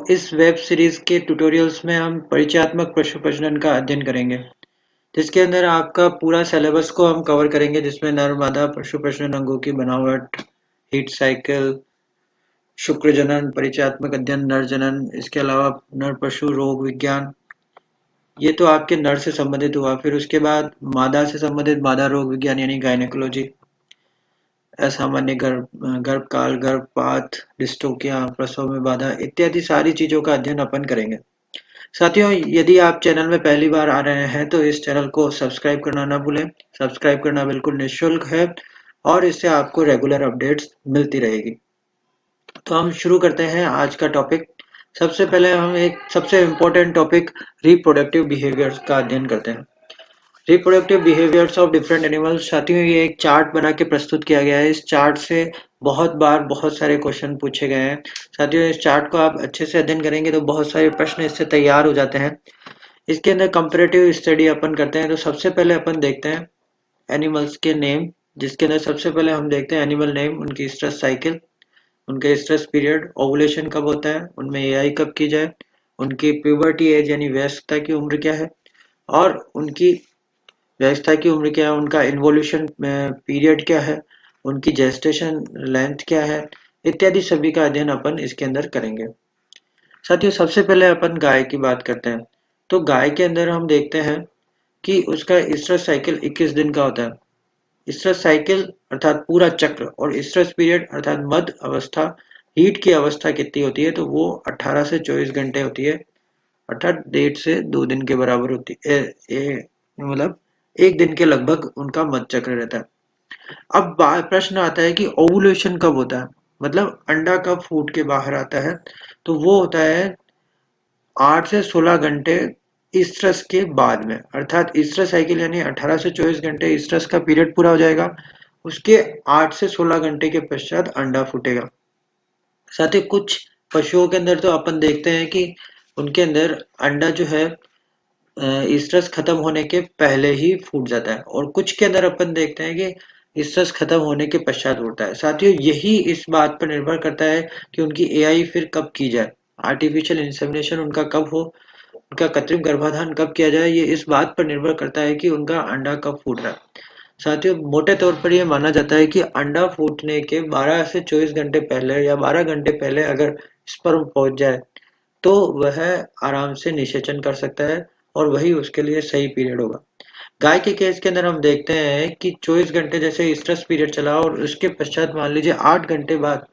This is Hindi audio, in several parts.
इस वेब सीरीज के ट्यूटोरियल्स में हम परिचयात्मक पशु प्रजनन का अध्ययन करेंगे, जिसके अंदर आपका पूरा सिलेबस को हम कवर करेंगे, जिसमें नर मादा पशु प्रजनन अंगों की बनावट, हीट साइकिल, शुक्र जनन, परिचयात्मक अध्ययन, नर जनन, इसके अलावा नर पशु रोग विज्ञान। ये तो आपके नर से संबंधित हुआ। फिर उसके बाद मादा से संबंधित मादा रोग विज्ञान यानी गायनेकोलॉजी, असामान्य गर्भकाल, गर्भपात, डिस्टोकिया, प्रसव में बाधा इत्यादि सारी चीजों का अध्ययन अपन करेंगे। साथियों, यदि आप चैनल में पहली बार आ रहे हैं तो इस चैनल को सब्सक्राइब करना ना भूलें। सब्सक्राइब करना बिल्कुल निःशुल्क है और इससे आपको रेगुलर अपडेट्स मिलती रहेगी। तो हम शुरू करते हैं आज का टॉपिक। सबसे पहले हम एक सबसे इम्पोर्टेंट टॉपिक रिप्रोडक्टिव बिहेवियर्स का अध्ययन करते हैं। Reproductive behaviours of different animals. साथियों, ये एक चार्ट बना के प्रस्तुत किया गया है। इस चार्ट से बहुत बार बहुत सारे क्वेश्चन पूछे गए हैं। साथियों, इस चार्ट को आप अच्छे से अध्ययन करेंगे तो बहुत सारे प्रश्न इससे तैयार हो जाते हैं। इसके अंदर कंपैरेटिव स्टडी अपन करते हैं। तो सबसे पहले अपन देखते हैं एनिमल्स के नेम, जिसके अंदर सबसे पहले हम देखते हैं एनिमल नेम, उनकी स्ट्रेस साइकिल, उनके स्ट्रेस पीरियड, ओवुलेशन कब होता है, उनमें एआई कब की जाए, उनकी प्यूबर्टी एज यानी वयस्कता की उम्र क्या है, और उनकी वयस्कता की उम्र क्या है, उनका इन्वोल्यूशन पीरियड क्या है, उनकी जेस्टेशन लेंथ क्या है, इत्यादि सभी का अध्ययन अपन इसके अंदर करेंगे। साथियों, सबसे पहले अपन गाय की बात करते हैं। तो गाय के अंदर हम देखते हैं कि उसका स्ट्रेस साइकिल 21 दिन का होता है। स्ट्रेस साइकिल अर्थात पूरा चक्र और स्ट्रेस पीरियड अर्थात मध्य अवस्था, हीट की अवस्था कितनी होती है, तो वो 18 से 24 घंटे होती है, अर्थात 1.5 से 2 दिन के बराबर होती है। मतलब 1 दिन के लगभग उनका मध्य चक्र रहता है। अब प्रश्न आता है कि ओवुलेशन कब होता है, मतलब अंडा कब फूट के बाहर आता है, तो वो होता है 8 से 16 घंटे ईस्ट्रस के बाद में, अर्थात ईस्ट्रस साइकिल यानी 18 से 24 घंटे ईस्ट्रस का पीरियड पूरा हो जाएगा, उसके 8 से 16 घंटे के पश्चात अंडा फूटेगा। साथ ही कुछ पशुओं के अंदर तो अपन देखते हैं कि उनके अंदर अंडा जो है ईस्ट्रस खत्म होने के पहले ही फूट जाता है, और कुछ के अंदर अपन देखते हैं कि ईस्ट्रस खत्म होने के पश्चात फूटता है। साथियों, यही इस बात पर निर्भर करता है कि उनकी एआई फिर कब की जाए, आर्टिफिशियल इंसेमिनेशन उनका कब हो, उनका कृत्रिम गर्भाधान कब किया जाए, ये इस बात पर निर्भर करता है कि उनका अंडा कब फूट रहा है। साथियों, मोटे तौर पर यह माना जाता है कि अंडा फूटने के 12 से 24 घंटे पहले या 12 घंटे पहले अगर स्पर्म पहुंच जाए तो वह आराम से निषेचन कर सकता है और वही उसके लिए सही पीरियड होगा। गाय के केस के अंदर हम देखते हैं कि 24 घंटे जैसे स्ट्रेस पीरियड चला और उसके पश्चात मान लीजिए 8 घंटे बाद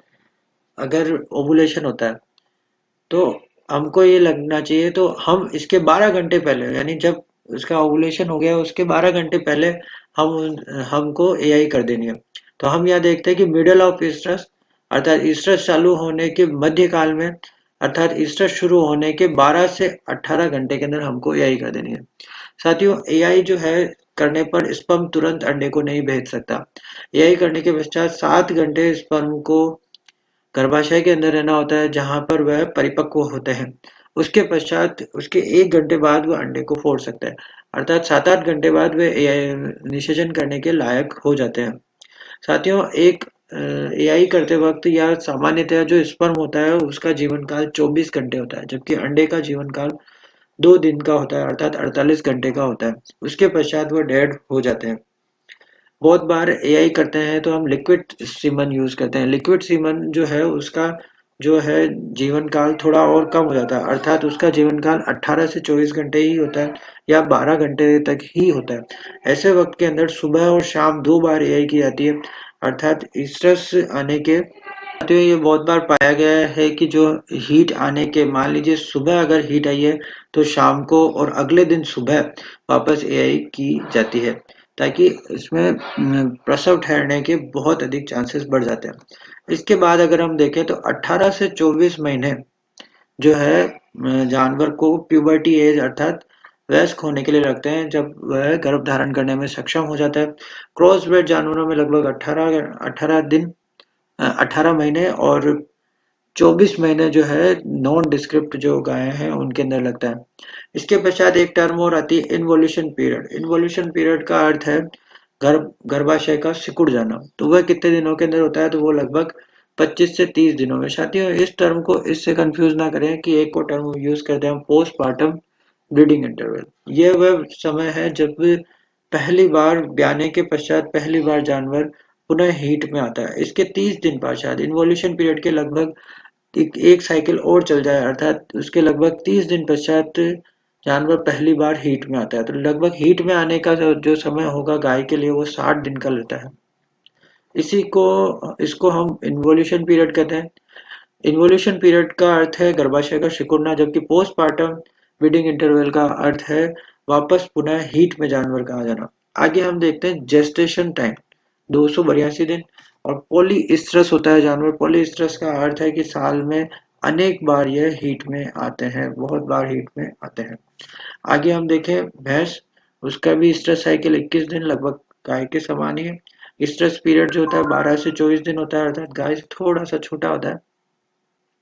अगर ओवुलेशन होता है, तो हमको ये लगना चाहिए तो हम इसके 12 घंटे पहले, यानी जब उसका ओवुलेशन हो गया उसके 12 घंटे पहले हमको एआई कर देनी है। तो हम यहाँ देखते हैं कि मिडल ऑफ ईस्ट्रस अर्थात ईस्ट्रस चालू होने के मध्य काल में, अर्थात ईस्ट्रस शुरू होने के 12 से 18 घंटे के अंदर हमको एआई कर देनी है। साथियों, एआई जो है करने पर स्पर्म तुरंत अंडे को नहीं भेज सकता। एआई करने के पश्चात 7 घंटे स्पर्म को गर्भाशय के अंदर रहना होता है, जहां पर वह परिपक्व होते हैं। उसके पश्चात उसके 1 घंटे बाद वह अंडे को फोड़ सकता है, अर्थात 7-8 घंटे बाद वे निषेचन करने के लायक हो जाते हैं। साथियों, एक एआई करते वक्त या सामान्यतः जो स्पर्म होता है उसका जीवन काल 24 घंटे होता है, जबकि अंडे का जीवन काल 2 दिन का होता है, अर्थात 48 घंटे का होता है। उसके पश्चात वो डेड हो जाते हैं। बहुत बार एआई करते हैं तो हम लिक्विड सीमन यूज करते हैं। लिक्विड सीमन जो है उसका जो है जीवन काल थोड़ा और कम हो जाता है, अर्थात उसका जीवन काल 18 से 24 घंटे ही होता है या 12 घंटे तक ही होता है। ऐसे वक्त के अंदर सुबह और शाम 2 बार एआई की जाती है, अर्थात स्ट्रेस आने के। तो ये बहुत बार पाया गया है कि जो हीट आने के, मान लीजिए सुबह अगर हीट आई है तो शाम को और अगले दिन सुबह वापस एआई की जाती है, ताकि इसमें प्रसव ठहरने के बहुत अधिक चांसेस बढ़ जाते हैं। इसके बाद अगर हम देखें तो 18 से 24 महीने जो है जानवर को प्यूबर्टी एज अर्थात वयस्क होने के लिए रखते हैं, जब वह गर्भ धारण करने में सक्षम हो जाता है। क्रॉस ब्रेड जानवरों में लगभग 18 महीने और 24 महीने जो है नॉन डिस्क्रिप्ट जो गायें हैं उनके अंदर लगता है। इसके पश्चात एक टर्म और आती है इन्वोल्यूशन पीरियड। इन्वोल्यूशन पीरियड का अर्थ है गर्भाशय का सिकुड़ जाना। तो वह कितने दिनों के अंदर होता है, तो वो लगभग 25 से 30 दिनों में। साथियों, इस टर्म को इससे कंफ्यूज ना करें कि एक को टर्म यूज करते हैं हम पोस्टमार्टम ब्रीडिंग इंटरवल। यह वह समय है जब पहली बार ब्याने के पश्चात पहली बार जानवर पुनः हीट में आता है। इसके 30 दिन पश्चात इन्वोल्यूशन पीरियड के लगभग एक साइकिल और चल जाए, अर्थात उसके लगभग 30 दिन पश्चात जानवर पहली बार हीट में आता है। तो लगभग हीट में आने का जो समय होगा गाय के लिए वो 60 दिन का लेता है। इसको हम इन्वोल्यूशन पीरियड कहते हैं। इन्वोल्यूशन पीरियड का अर्थ है गर्भाशय का सिकुड़ना, जबकि पोस्टपार्टम ब्रीडिंग इंटरवल का अर्थ है वापस पुनः हीट में जानवर का आ जाना। आगे हम देखते हैं जेस्टेशन टाइम 282 दिन। और पॉलीइस्ट्रस होता है जानवर। पॉलीइस्ट्रस का अर्थ है कि साल में अनेक बार यह हीट में आते हैं, बहुत बार हीट में आते हैं। आगे हम देखें भैंस, उसका भी स्ट्रेस साइकिल 21 दिन लगभग गाय के समान ही है। स्ट्रेस पीरियड जो होता है 12 से 24 दिन होता है, अर्थात गाय से थोड़ा सा छोटा होता है।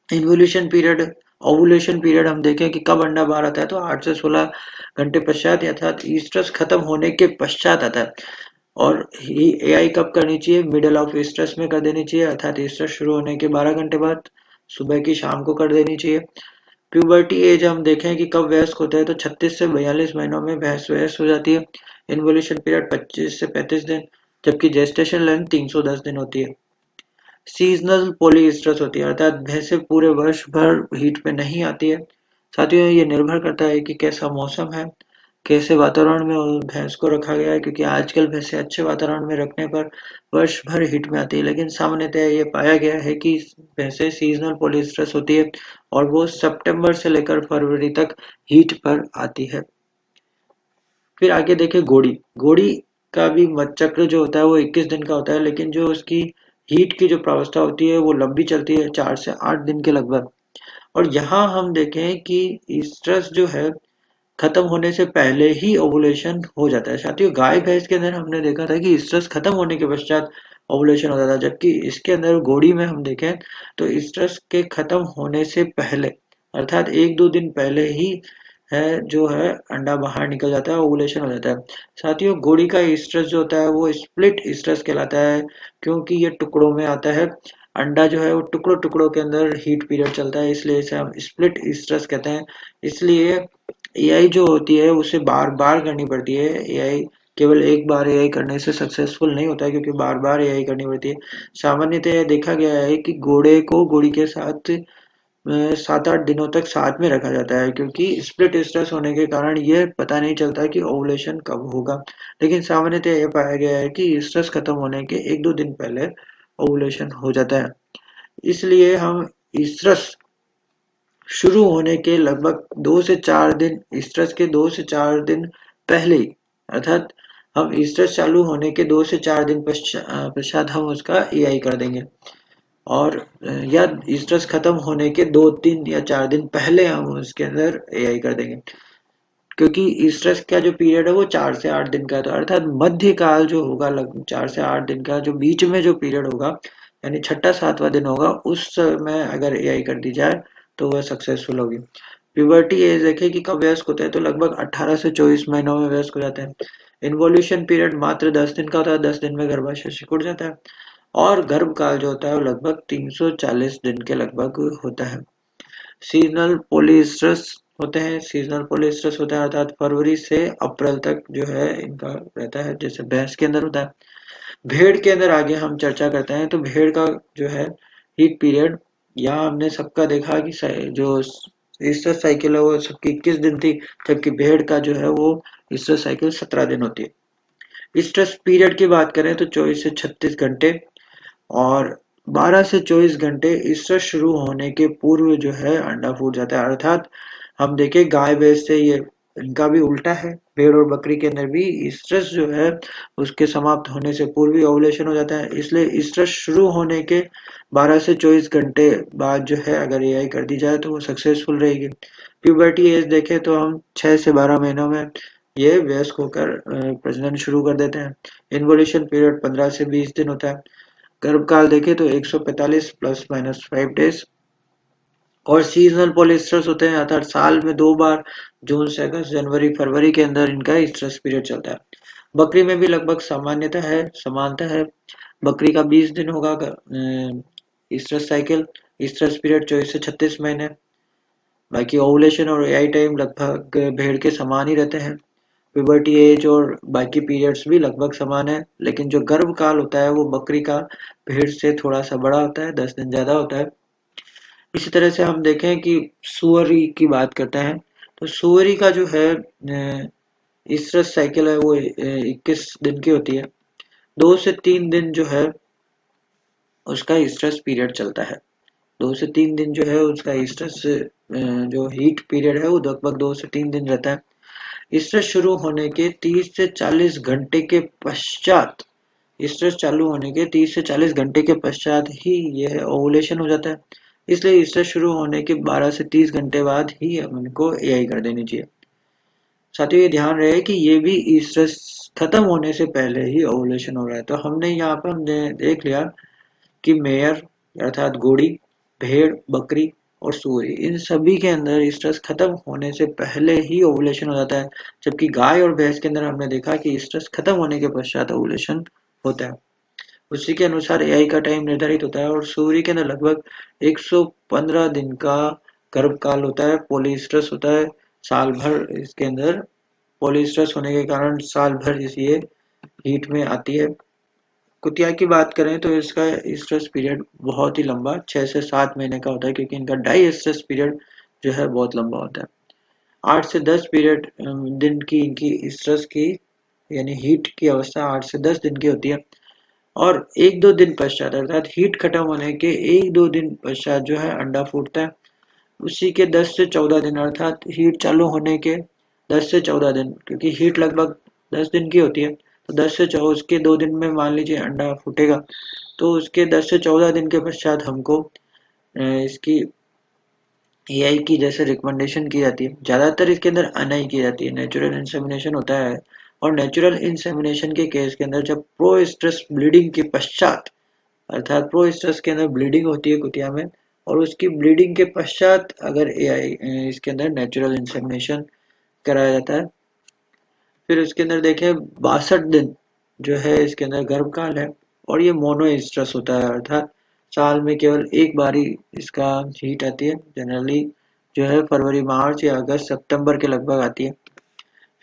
इन्वोल्यूशन पीरियड, ओवुलेशन पीरियड हम देखें कि कब अंडा बाहर आता है, तो 8 से 16 घंटे पश्चात, अर्थात ईस्ट्रस खत्म होने के पश्चात आता है। और एआई कब करनी चाहिए, मिडल ऑफ ईस्ट्रस में कर देनी चाहिए, अर्थात ईस्ट्रस शुरू होने के 12 घंटे बाद सुबह की शाम को कर देनी चाहिए। प्यूबर्टी एज हम देखें कि कब वयस्क होता है, तो 36 से 42 महीनों में भैंस वयस्क हो जाती है। इन्वोल्यूशन पीरियड 25 से 35 दिन, जबकि जेस्टेशन लेंथ 310 दिन होती है। सीजनल पॉलीइस्ट्रस होती है, अर्थात भैंसें पूरे वर्ष भर हीट में नहीं आती है। साथियों, ये निर्भर करता है कि कैसा मौसम है, कैसे वातावरण में भैंस को रखा गया है, क्योंकि आजकल भैंसें अच्छे वातावरण में रखने पर वर्ष भर हीट में आती है, लेकिन सामान्यतः ये पाया गया है कि भैंसें सीजनल पॉलीइस्ट्रस होती है और वो सितंबर से लेकर फरवरी तक हीट पर आती है। फिर आगे देखें घोड़ी। घोड़ी का भी मत चक्र जो होता है वो 21 दिन का होता है, लेकिन जो उसकी हीट की जो प्रावस्था होती है वो लंबी चलती है, 4 से 8 दिन के लगभग। और यहाँ हम देखें कि ईस्ट्रस जो है खत्म होने से पहले ही ओवुलेशन हो जाता है। साथियों, गाय भैंस के अंदर हमने देखा था कि ईस्ट्रस खत्म होने के पश्चात ओवुलेशन होता था, जबकि इसके अंदर घोड़ी में हम देखें तो ईस्ट्रस के खत्म होने से पहले, अर्थात 1-2 दिन पहले ही है जो है अंडा बाहर निकल जाता है, ओवुलेशन हो जाता है। साथियों, घोड़ी का ईस्ट्रस जो होता है वो स्प्लिट ईस्ट्रस कहलाता है, क्योंकि ये टुकड़ों में आता है। अंडा जो है वो टुकड़ों टुकड़ों के अंदर हीट पीरियड चलता है, इसलिए इसे हम स्प्लिट ईस्ट्रस कहते हैं। इसलिए एआई जो होती है उसे बार बार करनी पड़ती है। एआई केवल एक बार एआई करने से सक्सेसफुल नहीं होता है, क्योंकि बार बार एआई करनी पड़ती है। सामान्यतः देखा गया है कि घोड़े को घोड़ी के साथ 7-8 दिनों तक साथ में रखा जाता है, क्योंकि स्प्लिट स्ट्रेस होने के कारण ये पता नहीं चलता कि ओवुलेशन कब होगा। लेकिन सामान्यतः यह पाया गया है कि स्ट्रेस खत्म होने के 1-2 दिन पहले ओवुलेशन हो जाता है। इसलिए हम स्ट्रेस शुरू होने के लगभग 2 से 4 दिन, स्ट्रेस के 2 से 4 दिन पहले ही, अर्थात हम स्ट्रेस चालू होने के 2 से 4 दिन पश्चात हम उसका एआई कर देंगे। और या स्ट्रेस खत्म होने के 2-3 या 4 दिन पहले हम उसके अंदर एआई कर देंगे, क्योंकि स्ट्रेस का जो पीरियड है वो 4 से 8 दिन का है। तो अर्थात मध्य काल जो होगा लगभग 4 से 8 दिन का, जो बीच में जो पीरियड होगा यानी छठा 7वां दिन होगा, उस समय अगर एआई कर दी जाए तो वह सक्सेसफुल होगी। प्यूबर्टी एज देखें कि कब वयस्क होते हैं, तो लगभग 18 से 24 महीनों में वयस्क हो जाते हैं। इन्वोल्यूशन पीरियड मात्र 10 दिन का होता है, 10 दिन में गर्भाशय सिकुड़ जाता है। और गर्भकाल जो होता है वो लगभग 340 दिन के लगभग होता है। सीजनल पॉलीस्ट्रस होते हैं। सीजनल पॉलीस्ट्रस होता है अर्थात फरवरी से अप्रैल तक जो है इनका रहता है, जैसे भैंस के अंदर होता है। भेड़ के अंदर आगे हम चर्चा करते हैं, तो भेड़ का जो है हीट पीरियड, यहाँ हमने सबका देखा कि जो ईस्टर साइकिल है वो सबकी 21 दिन थी, जबकि भेड़ का जो है वो ईस्टर साइकिल 17 दिन होती है। ईस्टर पीरियड की बात करें तो 24 से 36 घंटे और 12 से 24 घंटे ईस्टर शुरू होने के पूर्व जो है अंडा फूट जाता है, अर्थात हम देखें गाय भैंस से ये इनका भी उल्टा है। भेड़ और बकरी के अंदर भी ईस्टर जो है उसके समाप्त होने से पूर्व ही ओवुलेशन हो जाता है, इसलिए ईस्टर शुरू होने के 12 से 24 घंटे बाद जो है अगर एआई कर दी जाए तो वो सक्सेसफुल रहेगी। प्यूबर्टी एज देखें तो हम 6 से 12 महीनों में ये वयस्क होकर प्रजनन शुरू कर देते हैं। इन्वोल्यूशन पीरियड 15 से 20 दिन होता है। गर्भकाल देखें तो 145 प्लस माइनस 5 डेज। और सीजनल पॉलिस्टर्स होते हैं, अर्थात साल में 2 बार, जून से अगस्त, जनवरी फरवरी के अंदर इनका स्ट्रेस पीरियड चलता है। बकरी में भी लगभग सामान्यता है, समानता है। बकरी का 20 दिन होगा, ईस्ट्रस साइकिल, ईस्ट्रस पीरियड 24 से 36 महीने। बाकी ओवुलेशन और एआई टाइम लगभग भेड़ के समान ही रहते हैं। प्यूबर्टी एज और बाकी पीरियड्स भी लगभग समान है, लेकिन जो गर्भ काल होता है वो बकरी का भेड़ से थोड़ा सा बड़ा होता है, 10 दिन ज्यादा होता है। इसी तरह से हम देखें कि सुअरी की बात करते हैं, तो सुअरी का जो है ईस्ट्रस साइकिल है वो 21 दिन की होती है। 2 से 3 दिन जो है उसका ईस्ट्रस पीरियड चलता है। 2 से 3 दिन जो है उसका ईस्ट्रस जो हीट पीरियड है वो लगभग 2 से 3 दिन रहता है। ईस्ट्रस शुरू होने के 30 से 40 घंटे के पश्चात, ईस्ट्रस चालू होने के 30 से 40 घंटे के पश्चात ही यह ओवुलेशन हो जाता है। इसलिए ईस्ट्रस शुरू होने के 12 से 30 घंटे बाद ही हमको एआई कर देनी चाहिए। साथियों ये ध्यान रहे कि ये भी ईस्ट्रस खत्म होने से पहले ही ओवुलेशन हो रहा है। तो हमने यहाँ पर हमने देख लिया कि मेयर अर्थात घोड़ी, भेड़, बकरी और सूअर, इन सभी के अंदर ईस्ट्रस खत्म होने से पहले ही ओवुलेशन हो जाता है, जबकि गाय और भैंस के अंदर हमने देखा कि ईस्ट्रस खत्म होने के पश्चात ओवुलेशन होता है। उसी के अनुसार एआई का टाइम निर्धारित होता है और सूर्य के अंदर लगभग 115 दिन का गर्भकाल होता है। पॉलीस्ट्रस होता है साल भर, इसके अंदर पॉलीस्ट्रस होने के कारण साल भर ये हीट में आती है। कुतिया की बात करें तो इसका स्ट्रेस पीरियड बहुत ही लंबा 6 से 7 महीने का होता है, क्योंकि इनका डाई स्ट्रेस पीरियड जो है बहुत लंबा होता है। 8 से 10 पीरियड दिन की इनकी स्ट्रेस की यानी हीट की अवस्था 8 से 10 दिन की होती है, और 1-2 दिन पश्चात अर्थात हीट खत्म होने के 1-2 दिन पश्चात जो है अंडा फूटता है। उसी के 10 से 14 दिन अर्थात हीट चालू होने के 10 से 14 दिन, क्योंकि हीट लगभग 10 दिन की होती है, तो 10 से 14 उसके 2 दिन में मान लीजिए अंडा फूटेगा, तो उसके 10 से 14 दिन के पश्चात हमको इसकी एआई की जैसे रिकमेंडेशन की जाती है। ज़्यादातर इसके अंदर अनाई की जाती है, नेचुरल इंसेमिनेशन होता है। और नेचुरल इंसेमिनेशन के केस के अंदर जब प्रो स्ट्रेस ब्लीडिंग के पश्चात अर्थात प्रो स्ट्रेस के अंदर ब्लीडिंग होती है कुतिया में, और उसकी ब्लीडिंग के पश्चात अगर एआई इसके अंदर नेचुरल इंसेमिनेशन कराया जाता है। फिर इसके अंदर देखें 62 दिन जो है इसके अंदर गर्भकाल है, और ये मोनो एस्ट्रस होता है अर्थात साल में केवल एक बारी इसका हीट आती है। जनरली जो है फरवरी, मार्च या अगस्त, सितंबर के लगभग आती है।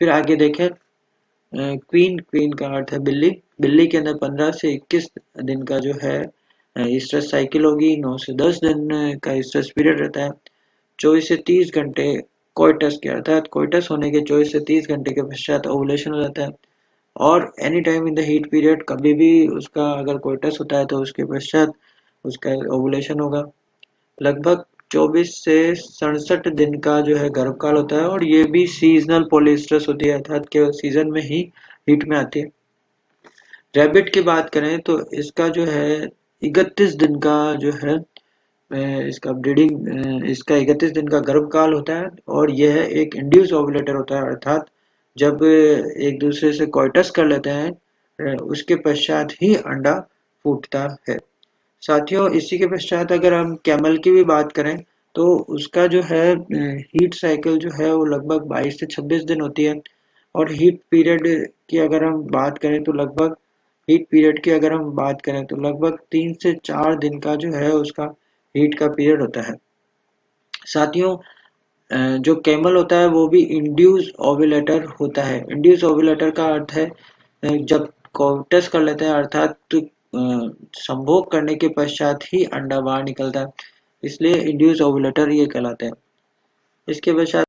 फिर आगे देखें क्वीन, क्वीन का अर्थ है बिल्ली। बिल्ली के अंदर 15 से 21 दिन का जो है स्ट्रेस साइकिल होगी। 9 से 10 दिन का स्ट्रेस पीरियड रहता है। 24 से 30 घंटे कोइटस के अर्थात कोइटस होने के 24 से 30 घंटे के पश्चात ओवुलेशन हो जाता है। और any time in the heat period, कभी भी उसका अगर कोइटस होता है तो उसके पश्चात उसका ओवुलेशन होगा। लगभग 24 से 67 दिन का जो है गर्भकाल होता है, और ये भी सीजनल पॉलीस्ट्रेस होती है अर्थात केवल सीजन में ही हीट में आती है। रैबिट की बात करें तो इसका जो है 31 दिन का जो है इसका ब्रीडिंग इसका 31 दिन का गर्भकाल होता है, और यह एक इंड्यूस ओवुलेटर होता है अर्थात जब एक दूसरे से कोइटस कर लेते हैं उसके पश्चात ही अंडा फूटता है। साथियों इसी के पश्चात अगर हम कैमल की भी बात करें तो उसका जो है हीट साइकिल जो है वो लगभग 22 से 26 दिन होती है, और हीट पीरियड की अगर हम बात करें तो लगभग हीट पीरियड की अगर हम बात करें तो लगभग 3 से 4 दिन का जो है उसका हीट का पीरियड होता है। साथियों जो कैमल होता है वो भी इंड्यूस ओव्यूलेटर होता है। इंड्यूस ओव्यूलेटर का अर्थ है जब कोइटस कर लेते हैं अर्थात संभोग करने के पश्चात ही अंडा बाहर निकलता है, इसलिए इंड्यूस ओव्यूलेटर ये कहलाते हैं। इसके पश्चात